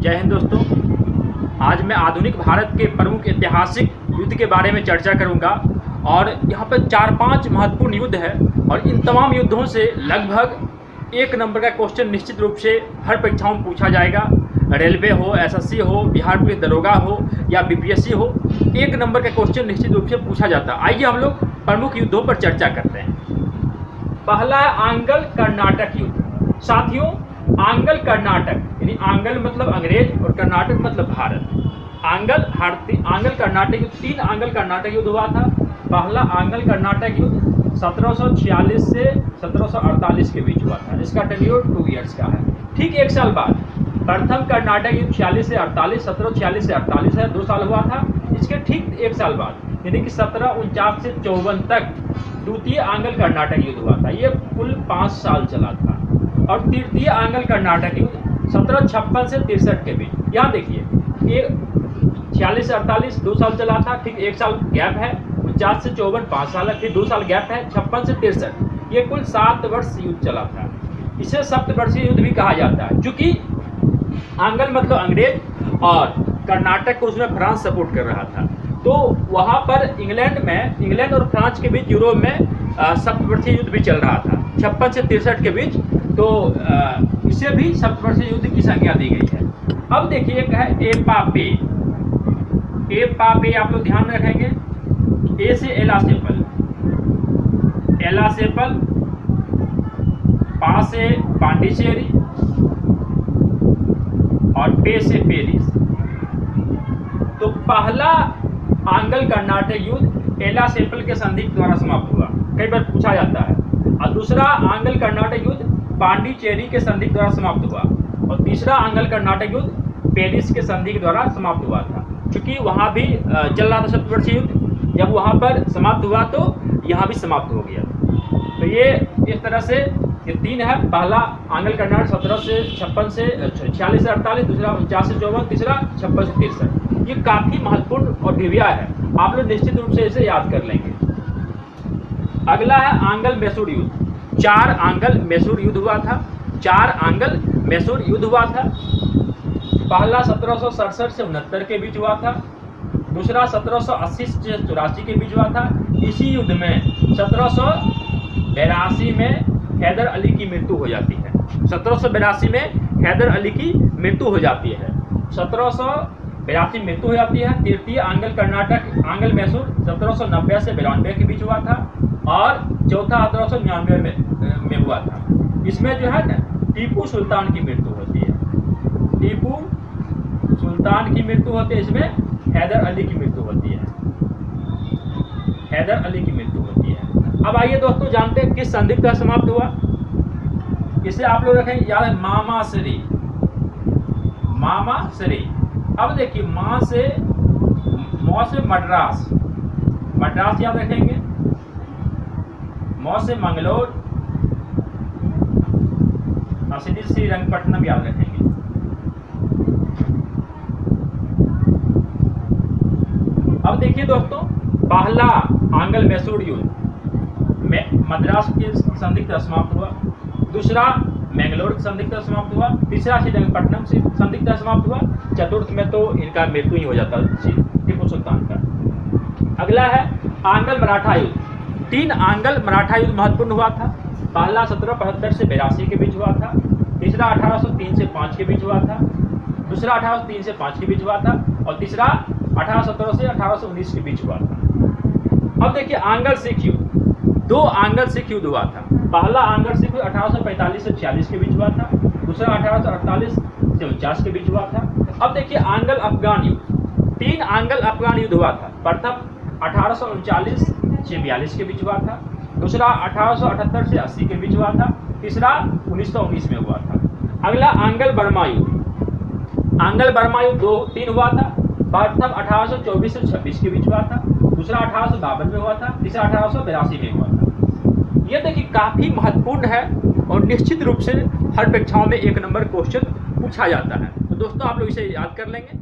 जय हिंद दोस्तों। आज मैं आधुनिक भारत के प्रमुख ऐतिहासिक युद्ध के बारे में चर्चा करूंगा और यहाँ पर 4-5 महत्वपूर्ण युद्ध है और इन तमाम युद्धों से लगभग 1 नंबर का क्वेश्चन निश्चित रूप से हर परीक्षाओं में पूछा जाएगा। रेलवे हो, एसएससी हो, बिहार पुलिस दरोगा हो या बीपीएससी हो, 1 नंबर का क्वेश्चन निश्चित रूप से पूछा जाता है। आइए हम लोग प्रमुख युद्धों पर चर्चा करते हैं। पहला है आंग्ल कर्नाटक युद्ध। साथियों, आंग्ल कर्नाटक यानी आंग्ल मतलब अंग्रेज और कर्नाटक मतलब भारत। आंग्ल कर्नाटक युद्ध 3 आंग्ल कर्नाटक युद्ध हुआ था। पहला आंग्ल कर्नाटक युद्ध 1746 से 1748 के बीच हुआ था। इसका टेन्योर 2 ईयर्स का है। ठीक 1 साल बाद प्रथम कर्नाटक युद्ध 46 से 48, 1746 से 48 है, 2 साल हुआ था। इसके ठीक 1 साल बाद यानी कि 1749 से 54 तक द्वितीय आंग्ल कर्नाटक युद्ध हुआ था। ये कुल 5 साल चला था। और तृतीय आंग्ल कर्नाटक युद्ध 1756 से 63 के बीच। यहाँ देखिए, ये 46 से 48 2 साल चला था। ठीक 1 साल गैप है। 49 से 54 5 साल है, फिर 2 साल गैप है। 56 से 63 ये कुल 7 वर्ष युद्ध चला था। इसे सप्तवर्षीय युद्ध भी कहा जाता है, क्योंकि आंग्ल मतलब अंग्रेज और कर्नाटक को उसमें फ्रांस सपोर्ट कर रहा था। तो वहाँ पर इंग्लैंड और फ्रांस के बीच यूरोप में सप्तवर्षीय युद्ध भी चल रहा था 56 से 63 के बीच। तो इसे भी सप्तवर्षीय युद्ध की संज्ञा दी गई है। अब देखिए, एक है एपापे। एपापे आप लोग ध्यान में रखेंगे। ए से एलासेपल, एलासेपल, पा से पांडिचेरी और पे से पेरिस। तो पहला आंग्ल कर्नाटक युद्ध एलासेपल के संधि द्वारा समाप्त हुआ, कई बार पूछा जाता है। और दूसरा आंग्ल कर्नाटक युद्ध पांडिचेरी के संधि द्वारा समाप्त हुआ और तीसरा आंग्ल कर्नाटक युद्ध पेरिस के संधि के द्वारा समाप्त हुआ था। क्योंकि वहाँ भी चल रहा था सप्तवर्षीय युद्ध, जब वहाँ पर समाप्त हुआ तो यहाँ भी समाप्त हो गया। तो ये इस तरह से ये 3 है। पहला आंग्ल कर्नाटक 1756 से 46 से 48, दूसरा 49 से 54, तीसरा 56 से 63। ये काफ़ी महत्वपूर्ण और दिव्या है, आप लोग निश्चित रूप से इसे याद कर लेंगे। अगला है आंग्ल मैसूर युद्ध। 4 आंग्ल मैसूर युद्ध हुआ था। 4 आंग्ल मैसूर युद्ध हुआ था। पहला 1767 से 69 के बीच हुआ था। दूसरा 1780 से 84 के बीच हुआ था। इसी युद्ध में 1782 में हैदर अली की मृत्यु हो जाती है। 1782 में हैदर अली की मृत्यु हो जाती है। 1782 मृत्यु हो जाती है। तृतीय आंग्ल कर्नाटक आंग्ल मैसूर 1790 से 92 के बीच हुआ था और चौथा 1799 में हुआ था। इसमें जो है ना, टीपू सुल्तान की मृत्यु होती है। टीपू सुल्तान की मृत्यु होती है। इसमें हैदर अली की मृत्यु होती है। हैदर अली की मृत्यु होती है। अब आइए दोस्तों, जानते हैं किस संधि का समाप्त हुआ। इसे आप लोग रखें याद है, मामासरी। मामासरी। अब देखिए, माँ से मद्रास, मद्रास याद रखेंगे। मौ से मंगलोर और श्रीरंगपट्टनम याद रखेंगे। अब देखिए दोस्तों, पहला आंग्ल मैसूर युद्ध में मद्रास के संधि का समाप्त हुआ। दूसरा मैंगलोर के संधि का समाप्त हुआ। तीसरा श्रीरंगपट्टनम से संधि का समाप्त हुआ। चतुर्थ में तो इनका मृत्यु ही हो जाता टीपू सुल्तान का। अगला है आंग्ल मराठा युद्ध। 3 आंग्ल मराठा युद्ध महत्वपूर्ण हुआ था। पहला 1775 से 82 के बीच हुआ था। तीसरा 1803 से 5 के बीच हुआ था। दूसरा 1803 से 5 के बीच हुआ था और तीसरा 1817 से 1819 के बीच हुआ था। अब देखिए, आंग्ल सिख युद्ध। 2 आंग्ल सिख युद्ध हुआ था। पहला आंग्ल सिख युद्ध 1845 से 46 के बीच हुआ था। दूसरा 1848 से 49 के बीच हुआ था। अब देखिए, आंग्ल अफगान युद्ध। 3 आंग्ल अफगान युद्ध हुआ था। प्रथम 1839 से 42 के बीच हुआ था। दूसरा 1878 से 80 के बीच हुआ था। तीसरा 1919 में हुआ था। अगला आंग्ल बर्मा युद्ध। आंग्ल बर्मा युद्ध 3 हुआ था। प्रथम 1824 से 26 के बीच हुआ था। दूसरा 1852 में हुआ था। तीसरा 1882 में हुआ था। ये देखिए, काफ़ी महत्वपूर्ण है और निश्चित रूप से हर परीक्षाओं में 1 नंबर क्वेश्चन पूछा जाता है। तो दोस्तों, आप लोग इसे याद कर लेंगे।